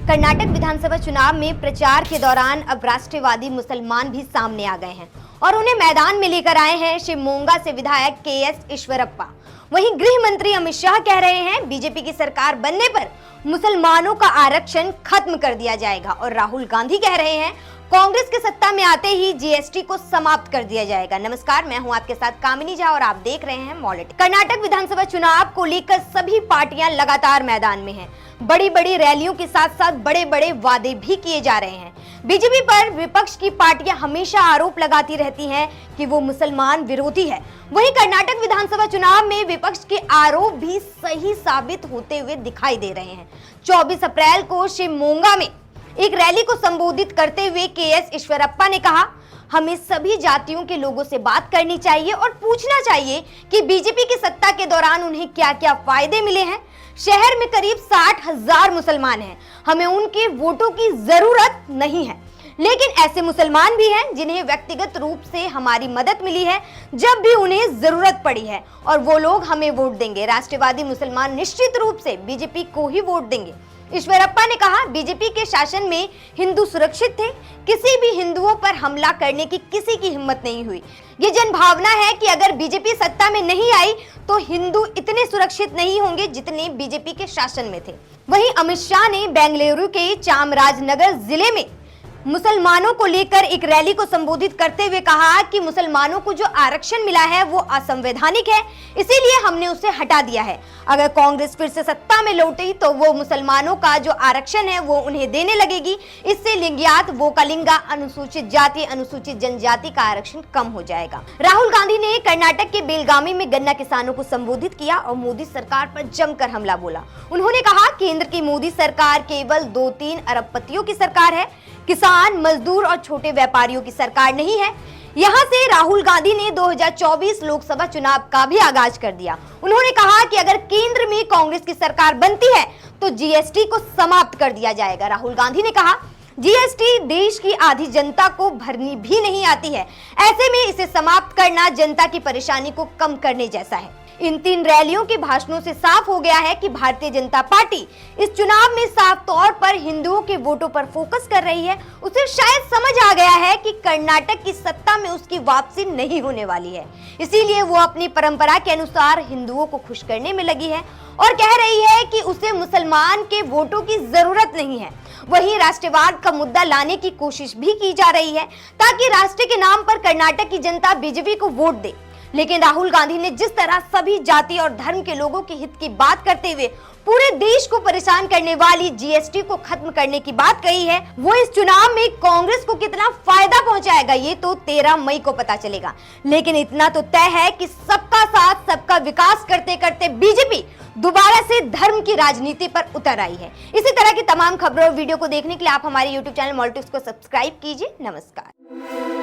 कर्नाटक विधानसभा चुनाव में प्रचार के दौरान अब राष्ट्रवादी मुसलमान भी सामने आ गए हैं और उन्हें मैदान में लेकर आए हैं शिवमोगा से विधायक के.एस. ईश्वरप्पा। वहीं गृह मंत्री अमित शाह कह रहे हैं बीजेपी की सरकार बनने पर मुसलमानों का आरक्षण खत्म कर दिया जाएगा और राहुल गांधी कह रहे हैं कांग्रेस के सत्ता में आते ही जीएसटी को समाप्त कर दिया जाएगा। नमस्कार, मैं हूं आपके साथ कामिनी झा और आप देख रहे हैं मॉलिट। कर्नाटक विधानसभा चुनाव को लेकर सभी पार्टियां लगातार मैदान में हैं। बड़ी बड़ी रैलियों के साथ साथ बड़े बड़े वादे भी किए जा रहे हैं। बीजेपी पर विपक्ष की पार्टियां हमेशा आरोप लगाती रहती हैं कि वो मुसलमान विरोधी है। वहीं कर्नाटक विधानसभा चुनाव में विपक्ष के आरोप भी सही साबित होते हुए दिखाई दे रहे हैं। 24 अप्रैल को शिवमोगा में एक रैली को संबोधित करते हुए के.एस. ईश्वरप्पा ने कहा, हमें सभी जातियों के लोगों से बात करनी चाहिए और पूछना चाहिए कि बीजेपी की सत्ता के दौरान उन्हें क्या क्या फायदे मिले हैं। शहर में करीब 60,000 मुसलमान हैं, हमें उनके वोटों की जरूरत नहीं है, लेकिन ऐसे मुसलमान भी हैं जिन्हें व्यक्तिगत रूप से हमारी मदद मिली है जब भी उन्हें जरूरत पड़ी है और वो लोग हमें वोट देंगे। राष्ट्रवादी मुसलमान निश्चित रूप से बीजेपी को ही वोट देंगे। ईश्वरप्पा ने कहा, बीजेपी के शासन में हिंदू सुरक्षित थे, किसी भी हिंदुओं पर हमला करने की किसी की हिम्मत नहीं हुई। ये जनभावना है कि अगर बीजेपी सत्ता में नहीं आई तो हिंदू इतने सुरक्षित नहीं होंगे जितने बीजेपी के शासन में थे। वहीं अमित शाह ने बेंगलुरु के चामराजनगर जिले में मुसलमानों को लेकर एक रैली को संबोधित करते हुए कहा कि मुसलमानों को जो आरक्षण मिला है वो असंवैधानिक है, इसीलिए हमने उसे हटा दिया है। अगर कांग्रेस फिर से सत्ता में लौटी तो वो मुसलमानों का जो आरक्षण है वो उन्हें देने लगेगी। इससे लिंगायत, वोकलिंगा, अनुसूचित जाति, अनुसूचित जनजाति का आरक्षण कम हो जाएगा। राहुल गांधी ने कर्नाटक के बेलगामी में गन्ना किसानों को संबोधित किया और मोदी सरकार पर जमकर हमला बोला। उन्होंने कहा, केंद्र की मोदी सरकार केवल 2-3 अरबपतियों की सरकार है, किसान, मजदूर और छोटे व्यापारियों की सरकार नहीं है। यहां से राहुल गांधी ने 2024 लोकसभा चुनाव का भी आगाज कर दिया। उन्होंने कहा कि अगर केंद्र में कांग्रेस की सरकार बनती है तो जीएसटी को समाप्त कर दिया जाएगा। राहुल गांधी ने कहा, जीएसटी देश की आधी जनता को भरनी भी नहीं आती है, ऐसे में इसे समाप्त करना जनता की परेशानी को कम करने जैसा है। इन 3 रैलियों के भाषणों से साफ हो गया है कि भारतीय जनता पार्टी इस चुनाव में साफ तौर पर हिंदुओं के वोटों पर फोकस कर रही है। उसे शायद समझ आ गया है कि कर्नाटक की सत्ता में उसकी वापसी नहीं होने वाली है, इसीलिए वो अपनी परंपरा के अनुसार हिंदुओं को खुश करने में लगी है और कह रही है कि उसे मुसलमान के वोटों की जरूरत नहीं है। वहीं राष्ट्रवाद का मुद्दा लाने की कोशिश भी की जा रही है ताकि राष्ट्र के नाम पर कर्नाटक की जनता बीजेपी को वोट दे। लेकिन राहुल गांधी ने जिस तरह सभी जाति और धर्म के लोगों के हित की बात करते हुए पूरे देश को परेशान करने वाली जीएसटी को खत्म करने की बात कही है, वो इस चुनाव में कांग्रेस को कितना फायदा पहुंचाएगा ये तो 13 मई को पता चलेगा। लेकिन इतना तो तय है कि सबका साथ सबका विकास करते करते बीजेपी दोबारा से धर्म की राजनीति पर उतर आई है। इसी तरह की तमाम खबरों और वीडियो को देखने के लिए आप हमारे YouTube चैनल मॉलिटिक्स को सब्सक्राइब कीजिए। नमस्कार।